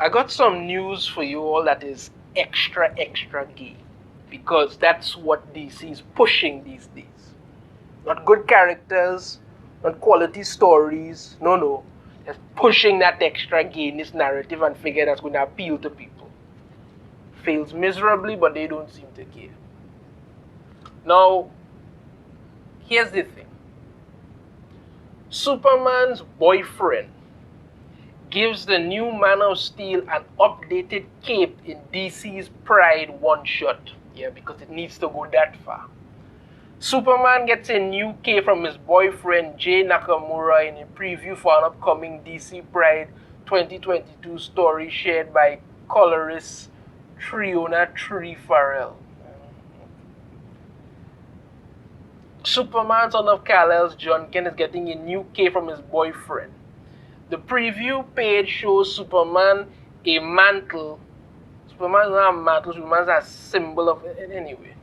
I got some news for you all that is extra, extra gay. Because that's what DC is pushing these days. Not good characters, not quality stories. No, no. They're pushing that extra gayness narrative and figure that's going to appeal to people. Fails miserably, but they don't seem to care. Now, here's the thing. Superman's boyfriend gives the new Man of Steel an updated cape in DC's Pride one-shot. Yeah, because it needs to go that far. Superman gets a new cape from his boyfriend Jay Nakamura in a preview for an upcoming DC Pride 2022 story shared by colorist Triona Tree Farrell. Superman, son of Kal-El's Jon Kent, is getting a new cape from his boyfriend. The preview page shows Superman a mantle. Superman is not a mantle, Superman is a symbol of it anyway.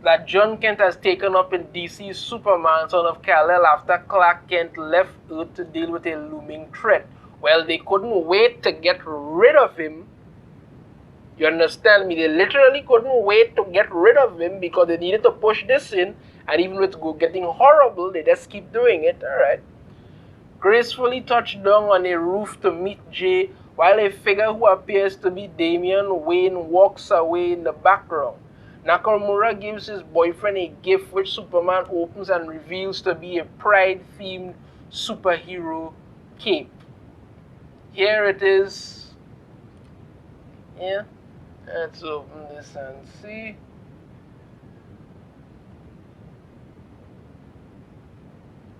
That Jon Kent has taken up in DC's Superman, son of Kal-El, after Clark Kent left Earth to deal with a looming threat. Well, they couldn't wait to get rid of him. You understand me? They literally couldn't wait to get rid of him because they needed to push this in, and even with it getting horrible, they just keep doing it. Alright. Gracefully touched down on a roof to meet Jay, while a figure who appears to be Damian Wayne walks away in the background. Nakamura gives his boyfriend a gift which Superman opens and reveals to be a Pride-themed superhero cape. Here it is. Yeah, let's open this and see.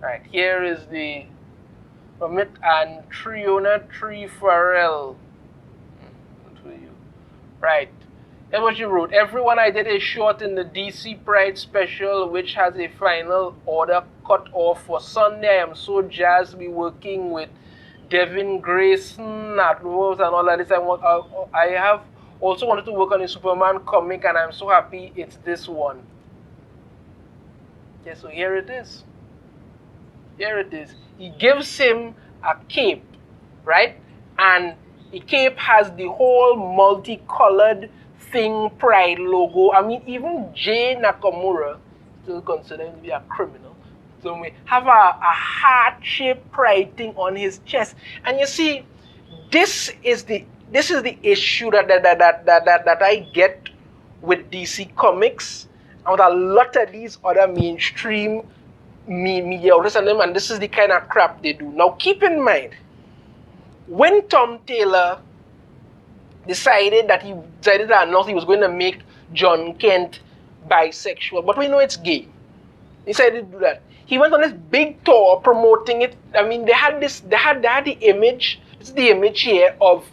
Right, here is the from it and Triona Tree Farrell. Right. That's what you wrote. Everyone, I did a short in the DC Pride special, which has a final order cut off for Sunday. I am so jazzed to be working with Devin Grayson at Rose and all that. I have also wanted to work on a Superman comic, and I'm so happy it's this one. Okay, so here it is. Here it is. He gives him a cape, right? And the cape has the whole multicolored thing Pride logo. I mean, even Jay Nakamura, still considered him to be a criminal, so we have a heart-shaped Pride thing on his chest. And you see, this is the issue that I get with DC Comics and with a lot of these other mainstream media outlets, and this is the kind of crap they do. Now, keep in mind, when Tom Taylor decided to announce he was going to make Jon Kent bisexual, but we know it's gay. He decided to do that. He went on this big tour promoting it. I mean, they had the image. This is the image here of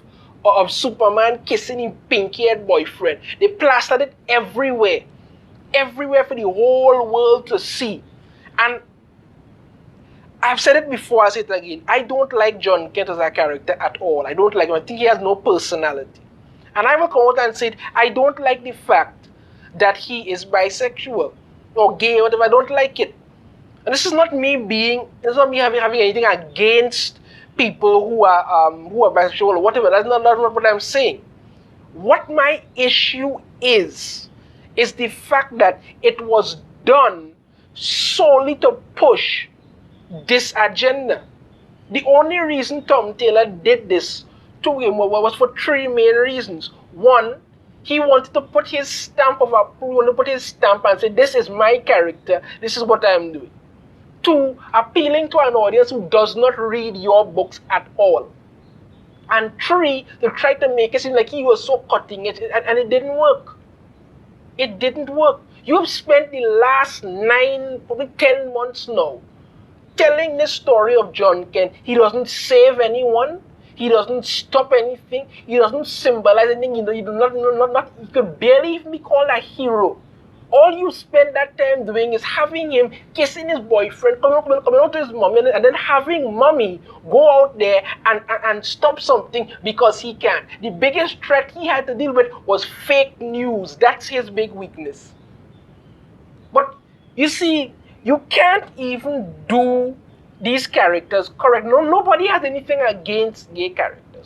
Superman kissing his pink-haired boyfriend. They plastered it everywhere for the whole world to see. And I've said it before, I'll say it again. I don't like Jon Kent as a character at all. I don't like him. I think he has no personality. And I will come out and say it, I don't like the fact that he is bisexual or gay or whatever. I don't like it. And this is not me having anything against people who are bisexual or whatever. That's not what I'm saying. What my issue is the fact that it was done solely to push this agenda. The only reason Tom Taylor did this to him was for three main reasons. One, he wanted to put his stamp of approval, and say, this is my character, this is what I'm doing. Two, appealing to an audience who does not read your books at all. And three, to try to make it seem like he was so cutting edge, and it didn't work. It didn't work. You have spent the last 9, probably 10 months now telling this story of Jon Kent. He doesn't save anyone. He doesn't stop anything. He doesn't symbolize anything. He could barely even be called a hero. All you spend that time doing is having him kissing his boyfriend, coming out to his mommy, and then having mommy go out there and stop something because he can. The biggest threat he had to deal with was fake news. That's his big weakness. But you see, you can't even do these characters correct. No, nobody has anything against gay characters.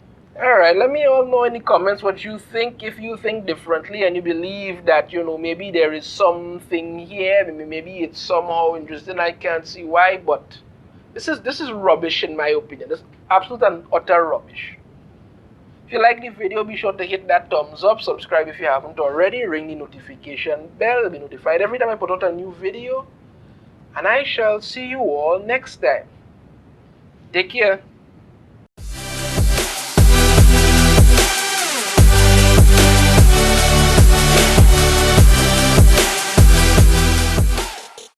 Alright, let me all know in the comments what you think. If you think differently and you believe that, maybe there is something here, maybe it's somehow interesting, I can't see why, but this is rubbish in my opinion. This is absolute and utter rubbish. If you like the video, be sure to hit that thumbs up, subscribe if you haven't already, ring the notification bell to be notified every time I put out a new video, and I shall see you all next time. Take care.